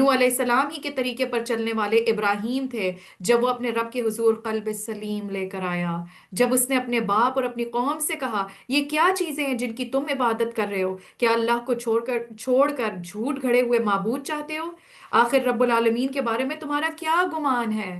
نوح علیہ السلام ہی کے طریقے پر چلنے والے ابراہیم تھے جب وہ اپنے رب کے حضور قلب سلیم لے کر آیا، جب اس نے اپنے باپ اور اپنی قوم سے کہا یہ کیا چیزیں ہیں جن کی تم عبادت کر رہے ہو، کیا اللہ کو چھوڑ کر جھوٹ گھڑے ہوئے معبود چاہتے ہو؟ آخر رب العالمین کے بارے میں تمہارا کیا گمان ہے؟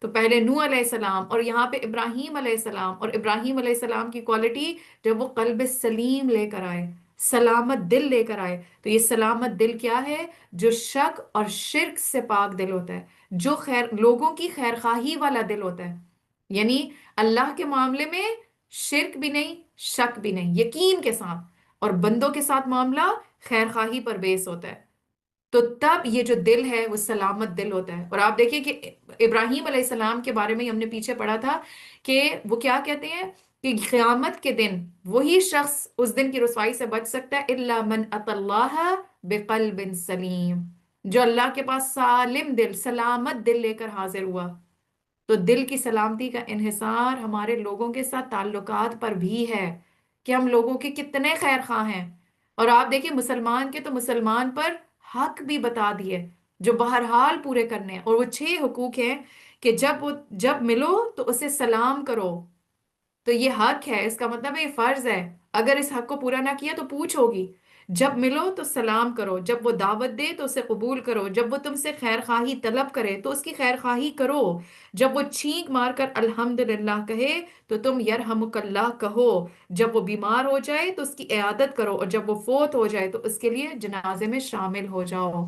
تو پہلے نوح علیہ السلام اور یہاں پہ ابراہیم علیہ السلام، اور ابراہیم علیہ السلام کی کوالٹی جب وہ قلب سلیم لے کر آئے، سلامت دل لے کر آئے، تو یہ سلامت دل کیا ہے؟ جو شک اور شرک سے پاک دل ہوتا ہے، جو لوگوں کی خیر خواہی والا دل ہوتا ہے، یعنی اللہ کے معاملے میں شرک بھی نہیں، شک بھی نہیں، یقین کے ساتھ، اور بندوں کے ساتھ معاملہ خیر خواہی پر بیس ہوتا ہے، تو تب یہ جو دل ہے وہ سلامت دل ہوتا ہے۔ اور آپ دیکھیں کہ ابراہیم علیہ السلام کے بارے میں ہم نے پیچھے پڑھا تھا کہ وہ کیا کہتے ہیں کہ قیامت کے دن وہی شخص اس دن کی رسوائی سے بچ سکتا ہے، الا من اتى اللہ بقلب سلیم، جو اللہ کے پاس سالم دل، سلامت دل لے کر حاضر ہوا۔ تو دل کی سلامتی کا انحصار ہمارے لوگوں کے ساتھ تعلقات پر بھی ہے، کہ ہم لوگوں کے کتنے خیر خواہ ہیں۔ اور آپ دیکھیں مسلمان کے تو مسلمان پر حق بھی بتا دیے جو بہرحال پورے کرنے ہیں، اور وہ 6 حقوق ہیں کہ جب ملو تو اسے سلام کرو، تو یہ حق ہے، اس کا مطلب ہے یہ فرض ہے، اگر اس حق کو پورا نہ کیا تو پوچھ ہوگی۔ جب ملو تو سلام کرو، جب وہ دعوت دے تو اسے قبول کرو، جب وہ تم سے خیر خواہی طلب کرے تو اس کی خیر خواہی کرو، جب وہ چھینک مار کر الحمدللہ کہے تو تم یرحمک اللہ کہو، جب وہ بیمار ہو جائے تو اس کی عیادت کرو، اور جب وہ فوت ہو جائے تو اس کے لیے جنازے میں شامل ہو جاؤ۔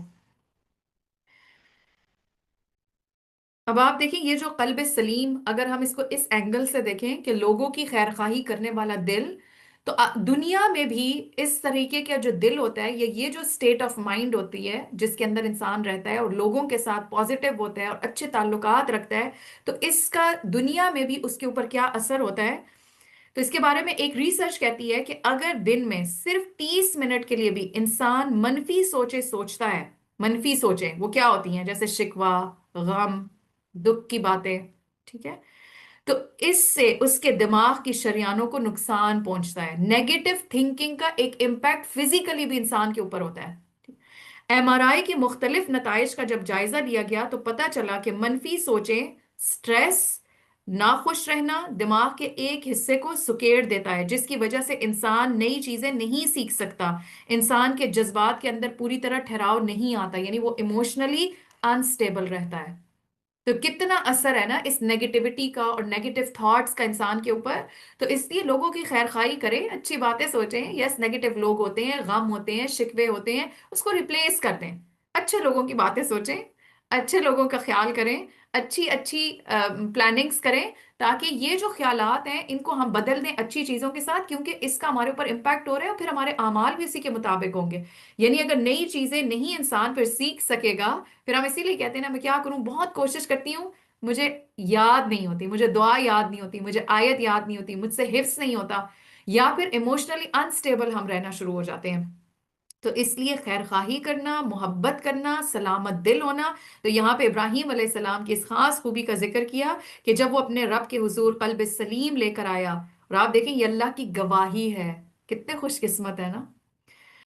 اب آپ دیکھیں یہ جو قلب سلیم، اگر ہم اس کو اس اینگل سے دیکھیں کہ لوگوں کی خیر خواہی کرنے والا دل، تو دنیا میں بھی اس طریقے کا جو دل ہوتا ہے، یہ جو سٹیٹ آف مائنڈ ہوتی ہے جس کے اندر انسان رہتا ہے اور لوگوں کے ساتھ پازیٹیو ہوتا ہے اور اچھے تعلقات رکھتا ہے، تو اس کا دنیا میں بھی اس کے اوپر کیا اثر ہوتا ہے؟ تو اس کے بارے میں ایک ریسرچ کہتی ہے کہ اگر دن میں صرف 30 منٹ کے لیے بھی انسان منفی سوچیں سوچتا ہے، منفی سوچیں وہ کیا ہوتی ہیں؟ جیسے شکوہ، غم، دکھ کی باتیں، ٹھیک ہے، تو اس سے اس کے دماغ کی شریانوں کو نقصان پہنچتا ہے۔ نیگیٹو تھنکنگ کا ایک امپیکٹ فزیکلی بھی انسان کے اوپر ہوتا ہے۔ ایم آر آئی کے مختلف نتائج کا جب جائزہ لیا گیا تو پتہ چلا کہ منفی سوچیں، سٹریس، ناخوش رہنا دماغ کے ایک حصے کو سکیڑ دیتا ہے، جس کی وجہ سے انسان نئی چیزیں نہیں سیکھ سکتا، انسان کے جذبات کے اندر پوری طرح ٹھہراؤ نہیں آتا، یعنی وہ ایموشنلی انسٹیبل رہتا ہے۔ تو کتنا اثر ہے نا اس نیگیٹیوٹی کا اور نیگیٹو تھاٹس کا انسان کے اوپر۔ تو اس لیے لوگوں کی خیر خواہی کریں، اچھی باتیں سوچیں، یس نیگیٹو لوگ ہوتے ہیں، غم ہوتے ہیں، شکوے ہوتے ہیں، اس کو ریپلیس کر دیں، اچھے لوگوں کی باتیں سوچیں، اچھے لوگوں کا خیال کریں، اچھی اچھی پلاننگز کریں، تاکہ یہ جو خیالات ہیں ان کو ہم بدل دیں اچھی چیزوں کے ساتھ، کیونکہ اس کا ہمارے اوپر امپیکٹ ہو رہا ہے اور پھر ہمارے اعمال بھی اسی کے مطابق ہوں گے۔ یعنی اگر نئی چیزیں نہیں انسان پھر سیکھ سکے گا، پھر ہم اسی لیے کہتے ہیں نا میں کیا کروں، بہت کوشش کرتی ہوں، مجھے یاد نہیں ہوتی، مجھے دعا یاد نہیں ہوتی، مجھے آیت یاد نہیں ہوتی، مجھ سے حفظ نہیں ہوتا، یا پھر ایموشنلی انسٹیبل ہم رہنا شروع ہو جاتے ہیں۔ تو اس لیے خیر خواہی کرنا، محبت کرنا، سلامت دل ہونا، تو یہاں پہ ابراہیم علیہ السلام کی اس خاص خوبی کا ذکر کیا کہ جب وہ اپنے رب کے حضور قلب سلیم لے کر آیا، اور آپ دیکھیں یہ اللہ کی گواہی ہے، کتنے خوش قسمت ہے نا۔